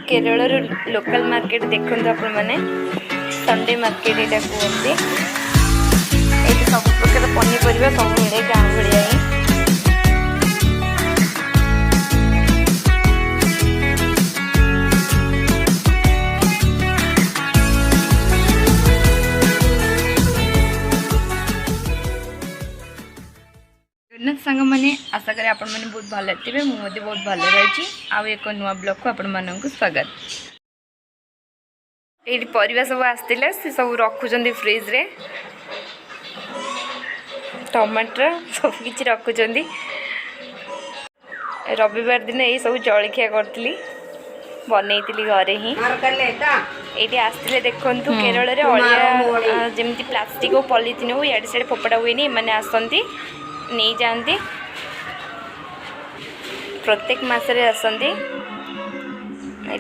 Kerala local market देखते आपण मैंने संडे मार्केट यहाँ कहते ये सब प्रकार पनीपरिया सब मिले गाँ भाया ही सांग मैंने आशा करें आपण मैंने बहुत भले थे मुझे बहुत भले रही आउ एक नुआ ब्लॉग को आपण मानक स्वागत। ये परिवा सब आसते से सब रखुं फ्रिज रे टमाटर सब किसी रखुं रविवार दिन ये सब जलखिया करी बनई घरे ही ये आसते देखु केरल में अलिया जमी प्लास्टिक और पॉलिथिन हो इे सियाड़े फोपड़ा हुए मैंने आसती नहीं जाती प्रत्येक मसरे आसती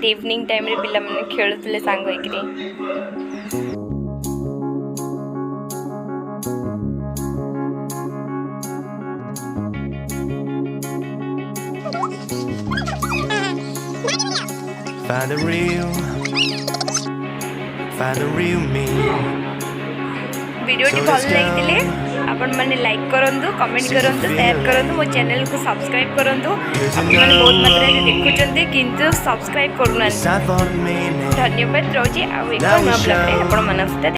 इवनिंग टाइम रे पिला माने खेलुले सांग होइकरी Find the real me. Video T भल लगी आपण मैंने लाइक करूँ कमेंट करूँ शेयर करूँ मो चैनल को सब्सक्राइब करूँ आपने बहुत मात्रा देखुं किंतु सब्सक्राइब करूना धन्यवाद रोचे आउ एक नुआ ब्लॉग रे आपण मन